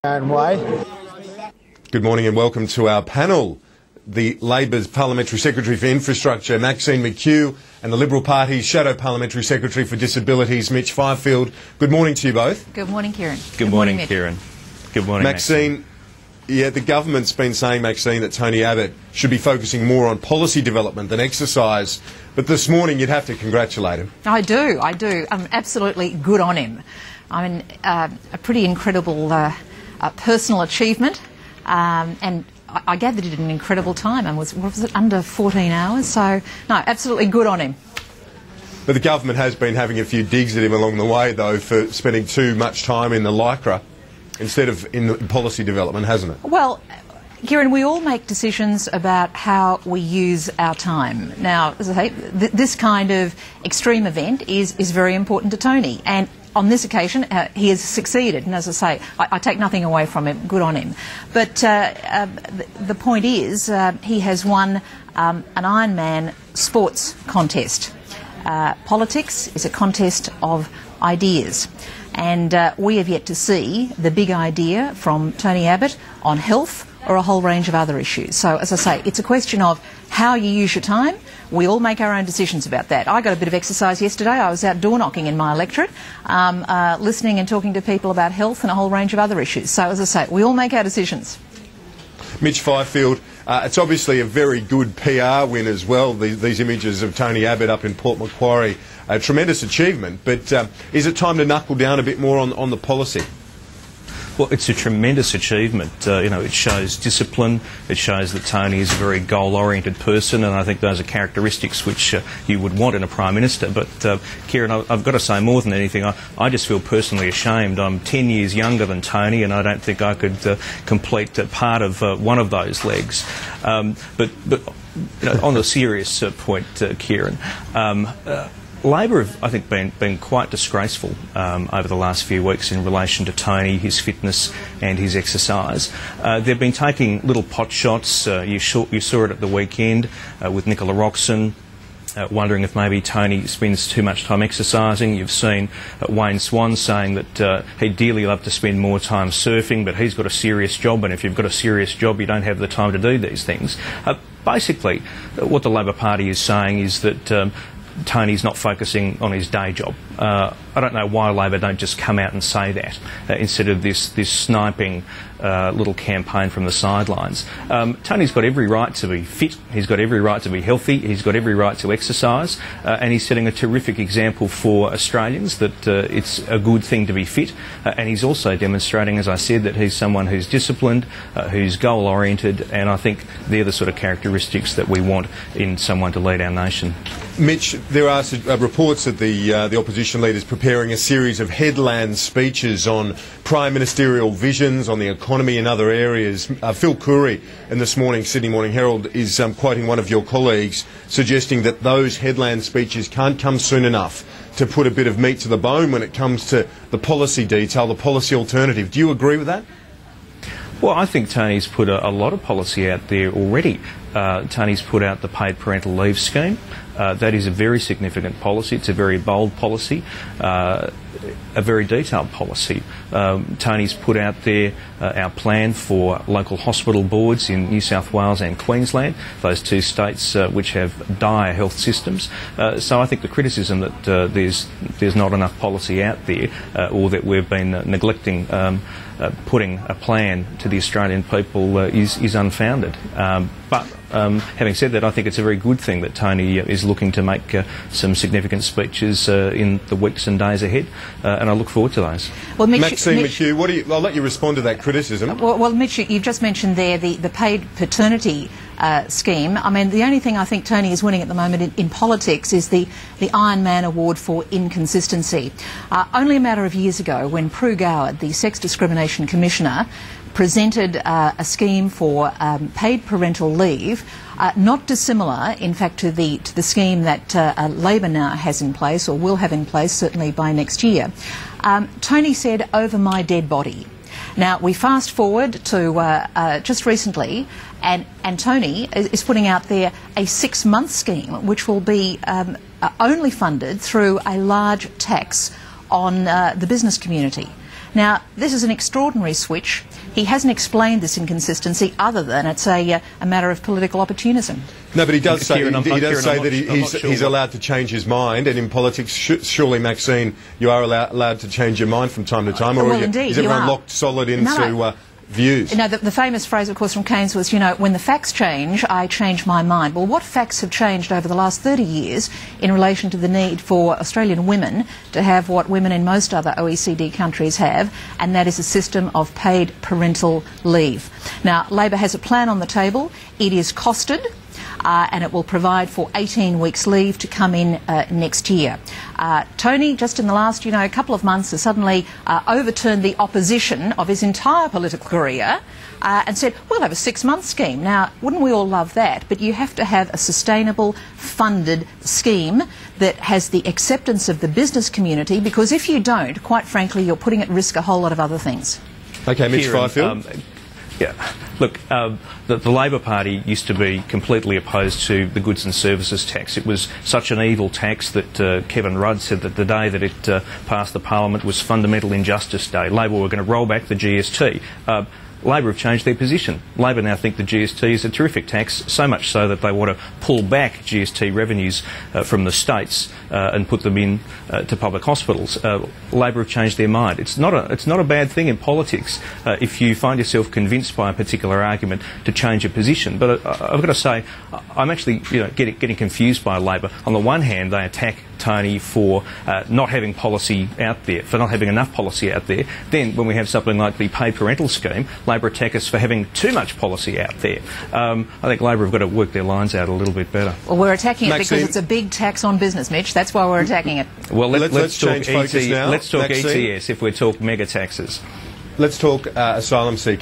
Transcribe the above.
Way. Good morning and welcome to our panel. The Labor's Parliamentary Secretary for Infrastructure, Maxine McHugh, and the Liberal Party's Shadow Parliamentary Secretary for Disabilities, Mitch Fifield. Good morning to you both. Good morning, Kieran. Good morning, Kieran. Good morning, Maxine. Yeah, the government's been saying, Maxine, that Tony Abbott should be focusing more on policy development than exercise. But this morning you'd have to congratulate him. I do. Absolutely good on him. I mean, a pretty incredible personal achievement, and I gather he did an incredible time, and was it, under 14 hours? So, no, absolutely good on him. But the government has been having a few digs at him along the way, though, for spending too much time in the lycra instead of in the policy development, hasn't it? Well, Kieran, we all make decisions about how we use our time. Now, as I say, this kind of extreme event is very important to Tony, and on this occasion, he has succeeded, and as I say, I take nothing away from him. Good on him. But the point is, he has won an Ironman sports contest. Politics is a contest of ideas, and we have yet to see the big idea from Tony Abbott on health or a whole range of other issues. So, as I say, it's a question of how you use your time. We all make our own decisions about that. I got a bit of exercise yesterday. I was out door knocking in my electorate, listening and talking to people about health and a whole range of other issues. So, as I say, we all make our decisions. Mitch Fifield, it's obviously a very good PR win as well, these images of Tony Abbott up in Port Macquarie. A tremendous achievement, but is it time to knuckle down a bit more on the policy? Well, it's a tremendous achievement. It shows discipline. It shows that Tony is a very goal-oriented person, and I think those are characteristics which you would want in a Prime Minister. But, Kieran, I've got to say more than anything, I just feel personally ashamed. I'm 10 years younger than Tony, and I don't think I could complete part of one of those legs. But on the serious point, Kieran, Labor have, I think, been quite disgraceful over the last few weeks in relation to Tony, his fitness and his exercise. They've been taking little pot shots. You saw it at the weekend with Nicola Roxon, wondering if maybe Tony spends too much time exercising. You've seen Wayne Swan saying that he'd dearly love to spend more time surfing, but he's got a serious job, and if you've got a serious job, you don't have the time to do these things. Basically, what the Labor Party is saying is that Tony's not focusing on his day job. I don't know why Labor don't just come out and say that instead of this sniping little campaign from the sidelines. Tony's got every right to be fit, he's got every right to be healthy, he's got every right to exercise, and he's setting a terrific example for Australians that it's a good thing to be fit, and he's also demonstrating, as I said, that he's someone who's disciplined, who's goal-oriented, and I think they're the sort of characteristics that we want in someone to lead our nation. Mitch, there are reports that the opposition leaders preparing a series of headland speeches on prime ministerial visions, on the economy and other areas. Phil Coorey in this morning's Sydney Morning Herald is quoting one of your colleagues, suggesting that those headland speeches can't come soon enough to put a bit of meat to the bone when it comes to the policy detail, the policy alternative. Do you agree with that? Well, I think Tony's put a lot of policy out there already. Tony's put out the paid parental leave scheme. That is a very significant policy. It's a very bold policy, a very detailed policy. Tony's put out there our plan for local hospital boards in New South Wales and Queensland, those two states which have dire health systems. So I think the criticism that there's not enough policy out there or that we've been neglecting putting a plan to the Australian people is unfounded. But having said that, I think it's a very good thing that Tony is looking to make some significant speeches in the weeks and days ahead, and I look forward to those. Well, Maxine McHugh, I'll let you respond to that criticism. Well, Mitch, you've just mentioned there the paid paternity scheme. I mean, the only thing I think Tony is winning at the moment in politics is the Ironman Award for inconsistency. Only a matter of years ago, when Prue Goward, the Sex Discrimination Commissioner, presented a scheme for paid parental leave, not dissimilar, in fact, to the scheme that Labor now has in place, or will have in place certainly by next year. Tony said, "Over my dead body." Now, we fast forward to just recently, and Tony is putting out there a 6-month scheme, which will be only funded through a large tax on the business community. Now, this is an extraordinary switch. He hasn't explained this inconsistency other than it's a matter of political opportunism. No, but he does say, Kieran, that he's allowed to change his mind, and in politics, surely, Maxine, you are allowed to change your mind from time to time, or well, indeed, is everyone locked solid into views? No, the famous phrase, of course, from Keynes was, you know, when the facts change, I change my mind. Well, what facts have changed over the last 30 years in relation to the need for Australian women to have what women in most other OECD countries have, and that is a system of paid parental leave. Now, Labor has a plan on the table. It is costed. And it will provide for 18 weeks leave to come in next year. Tony, just in the last, couple of months, has suddenly overturned the opposition of his entire political career and said, we'll have a 6-month scheme. Now, wouldn't we all love that? But you have to have a sustainable, funded scheme that has the acceptance of the business community, because if you don't, quite frankly, you're putting at risk a whole lot of other things. Okay, Mitch Fifield. Yeah. Look, the Labor Party used to be completely opposed to the goods and services tax. It was such an evil tax that Kevin Rudd said that the day that it passed the Parliament was Fundamental Injustice Day. Labor were going to roll back the GST. Labor have changed their position. Labor now think the GST is a terrific tax, so much so that they want to pull back GST revenues from the states and put them in to public hospitals. Labor have changed their mind. It's not a bad thing in politics if you find yourself convinced by a particular argument to change your position. But I've got to say, I'm actually getting confused by Labor. On the one hand, they attack Tony for not having policy out there, for not having enough policy out there. Then, when we have something like the paid parental scheme, Labor attack us for having too much policy out there. I think Labor have got to work their lines out a little bit better. Well, we're attacking it because it's a big tax on business, Mitch. That's why we're attacking it. Well, let's talk change focus now. Let's talk Maxine. ETS if we talk mega taxes. Let's talk asylum seekers.